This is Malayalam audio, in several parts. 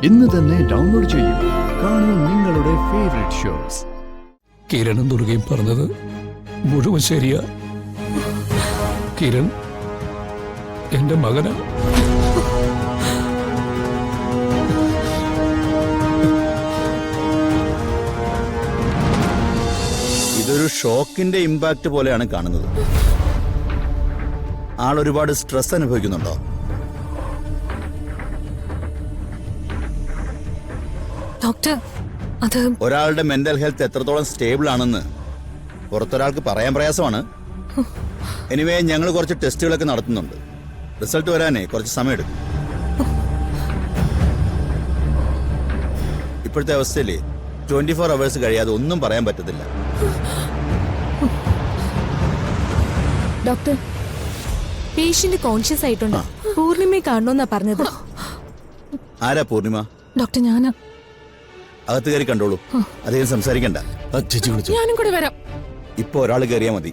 ഇന്ന് തന്നെ ഡൗൺലോഡ് ചെയ്യൂ. കാണൂ നിങ്ങളുടെ ഫേവറേറ്റ് ഷോസ്. കിരണും ദുർഗയും പറഞ്ഞത് മുഴുവൻ ശരിയാ. കിരൺ എന്റെ മകനാ. ഇതൊരു ഷോക്കിന്റെ ഇമ്പാക്ട് പോലെയാണ് കാണുന്നത്. ആൾ ഒരുപാട് സ്ട്രെസ് അനുഭവിക്കുന്നുണ്ടോ? ഡോക്ടർ, അത് ഒരാളുടെ മെന്റൽ ഹെൽത്ത് എത്രത്തോളം സ്റ്റേബിൾ ആണെന്ന് പുറത്തൊരാൾക്ക് പറയാൻ പ്രയാസമാണ്. എനിവേ ഞങ്ങൾ കുറച്ച് ടെസ്റ്റുകളൊക്കെ നടത്തുന്നുണ്ട്. റിസൾട്ട് വരാനേ കുറച്ച് സമയമെടുക്കും. ഇപ്പോഴത്തെ അവസ്ഥയിൽ 24 അവേഴ്സ് കഴിയാതെ ഒന്നും പറയാൻ പറ്റത്തില്ല. ഡോക്ടർ, പേഷ്യന്റ് കോൺഷ്യസ് ആയിട്ടുണ്ട്. പൂർണിമയെ കാണണമെന്നാ പറഞ്ഞത്. ആരാ പൂർണിമ? ഡോക്ടർ, ഞാനാ. അകത്ത് കയറി കണ്ടോളൂ. അധികം സംസാരിക്കണ്ട. ചേച്ചി വിളിച്ചു. ഞാനും കൂടെ വരാം. ഇപ്പൊ ഒരാൾ കയറിയാ മതി.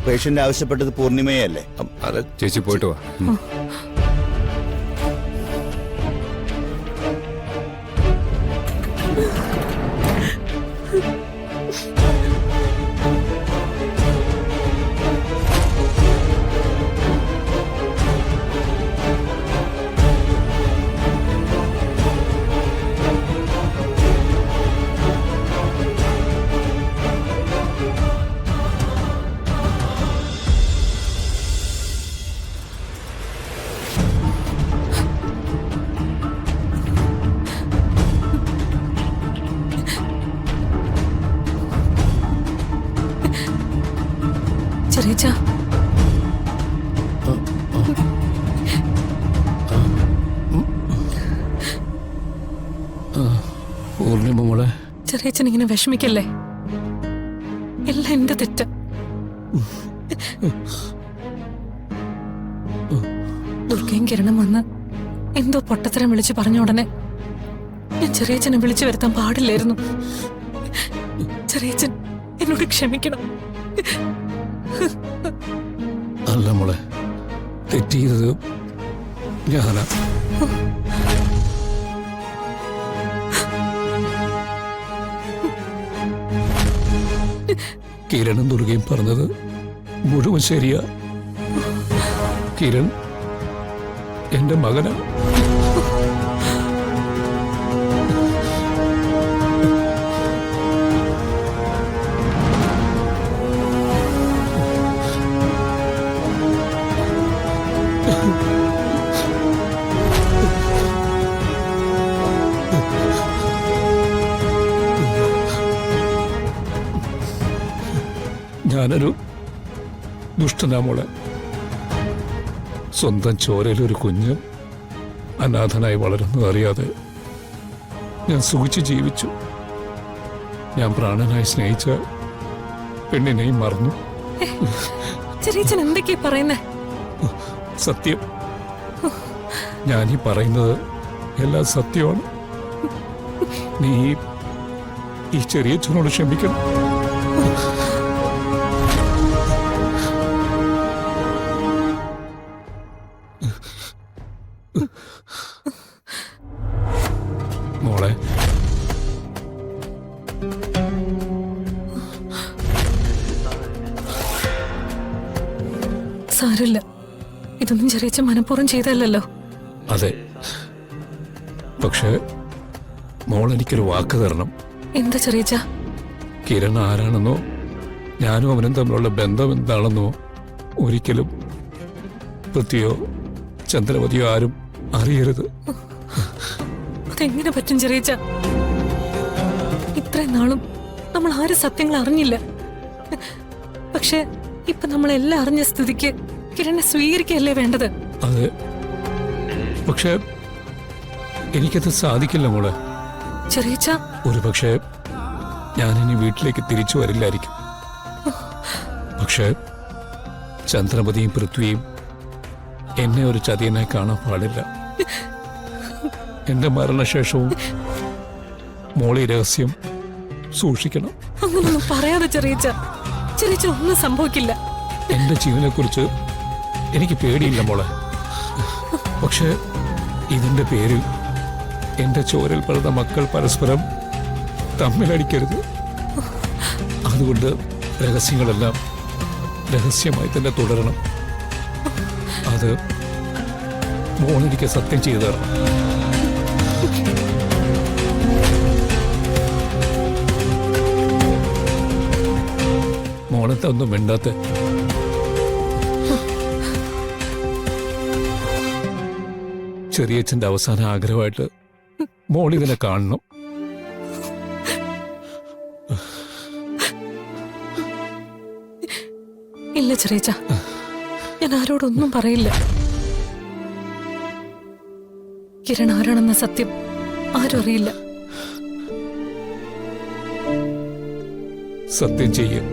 പേഷ്യന്റ് ആവശ്യപ്പെട്ടത് പൂർണിമയെ അല്ലേ? അതെ ചേച്ചി, പോയിട്ട് വാ. ചെറിയച്ച, പൂർണിമ മോളെ, ചെറിയച്ചൻ ഇങ്ങനെ വിഷമിക്കല്ലേ. എല്ലാം എന്റെ തെറ്റ്. ദുർഗയും കിരണം വന്ന് എന്തോ പൊട്ടത്തരം വിളിച്ചു പറഞ്ഞ ഉടനെ ഞാൻ ചെറിയച്ചനെ വിളിച്ചു വരുത്താൻ പാടില്ലായിരുന്നു. ചെറിയച്ചൻ എന്നോട് ക്ഷമിക്കണം. അല്ല മോളെ, തെറ്റിയത് ഞാനാ. കിരണും ദുർഗയും പറഞ്ഞത് മുഴുവൻ ശരിയാ. കിരൺ എന്റെ മകനാ. ഞാനൊരു ദുഷ്ടനാ മോളെ. സ്വന്തം ചോരയിലൊരു കുഞ്ഞ് അനാഥനായി വളരുന്നത് അറിയാതെ ഞാൻ സുഖിച്ച് ജീവിച്ചു. ഞാൻ പ്രാണനായി സ്നേഹിച്ച പെണ്ണിനെയും മറന്നു. ചെറിയച്ചൻ എന്തൊക്കെയാ പറയുന്നേ? സത്യം, ഞാനീ പറയുന്നത് എല്ലാം സത്യമാണ്. നീ ഈ ചെറിയച്ഛനോട് ക്ഷമിക്കണം. മോളെ, സാരമില്ല. ഇതൊന്നും ചെറിയച്ചൻ മനഃപൂർവ്വം ചെയ്തല്ലോ. അതെ, പക്ഷേ മോൾ എനിക്കൊരു വാക്ക് തരണം. എന്താ ചെറിയച്ച? കിരൺ ആരാണെന്നോ ഞാനും അവനും തമ്മിലുള്ള ബന്ധം എന്താണെന്നോ ഒരിക്കലും പൃഥ്വിയോ ചന്ദ്രവതിയോ ആരും അറിയരുത്. അതെങ്ങനെ പറ്റും ചെറിയച്ച? ഇത്രയും നാളും നമ്മൾ ആരും സത്യങ്ങൾ അറിഞ്ഞില്ല. പക്ഷെ ഇപ്പൊ നമ്മളെല്ലാം അറിഞ്ഞ സ്ഥിതിക്ക് കിരണിനെ സ്വീകരിക്കല്ലേ വേണ്ടത്? അതെ, പക്ഷെ എനിക്കത് സാധിക്കില്ല മോളെ. ചെറിയച്ച, ഒരു പക്ഷേ ഞാനിനി വീട്ടിലേക്ക് തിരിച്ചു വരില്ലായിരിക്കും. പക്ഷെ ചന്ദ്രമതിയും പൃഥ്വിയും എന്നെ ഒരു ചതിയനായി കാണാൻ പാടില്ല. എന്റെ മരണശേഷവും മോളി രഹസ്യം സൂക്ഷിക്കണം. അങ്ങനൊന്നും പറയാതെ ചെറിയച്ച. ചെറിയച്ച ഒന്നും സംഭവിക്കില്ല. എന്റെ ജീവനെ കുറിച്ച് എനിക്ക് പേടിയില്ല മോളെ. പക്ഷെ ഇതിന്റെ പേരിൽ എന്റെ ചോരൽ പിറന്ന മക്കൾ പരസ്പരം തമ്മിലടിക്കരുത്. അതുകൊണ്ട് രഹസ്യങ്ങളെല്ലാം രഹസ്യമായി തന്നെ തുടരണം. അത് മോളെനിക്ക് സത്യം ചെയ്തു തരണം. മോളത്തെ ഒന്നും മിണ്ടാത്ത ചെറിയച്ഛന്റെ അവസാന ആഗ്രഹമായിട്ട് മോളിതിനെ കാണണം. ഇല്ല ചെറിയച്ച, ഞാൻ ആരോടൊന്നും പറയില്ല. കിരൺ ആരാണെന്ന സത്യം ആരും അറിയില്ല. സത്യം ചെയ്യും.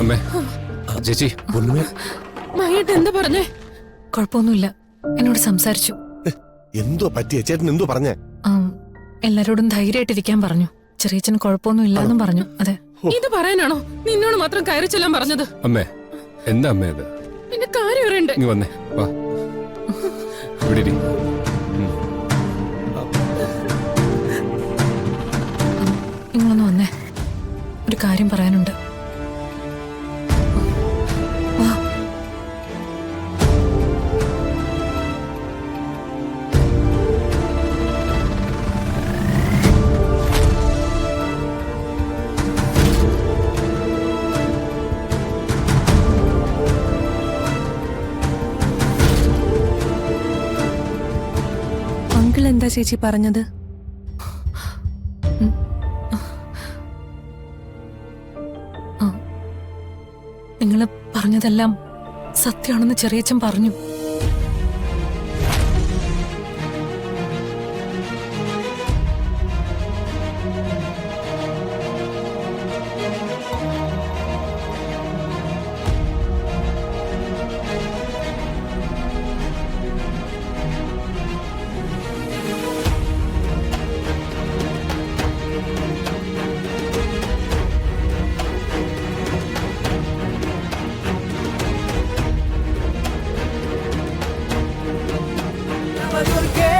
അമ്മേ, ചേച്ചി മഹേട്ട് എന്താ പറഞ്ഞേ? കുഴപ്പമൊന്നുമില്ല, എന്നോട് സംസാരിച്ചു. എന്തോ പറ്റിയ ചേട്ടൻ എന്തോ പറഞ്ഞേ? എല്ലാരോടും ധൈര്യമായിട്ടിരിക്കാൻ പറഞ്ഞു. ചെറിയച്ഛന് കുഴപ്പമൊന്നും ഇല്ലാന്നും പറഞ്ഞു. അതെ, ഇത് പറയാനാണോ നിന്നോട് മാത്രം കയറി ചെല്ലാൻ പറഞ്ഞത്? അമ്മേ, എന്താ അമ്മേ ഇത്? എന്റെ കാര്യം അറിയണ്ടേ? ഇങ്ങ് വന്നേ, വാ ഇവിടെ ഇരി. നിങ്ങളൊന്ന് വന്നേ, ഒരു കാര്യം പറയാനുണ്ട്. വാ. അങ്കിൾ എന്താ ചേച്ചി പറഞ്ഞത്? നിങ്ങൾ പറഞ്ഞതെല്ലാം സത്യമാണെന്ന് ചെറിയച്ഛൻ പറഞ്ഞു. Porque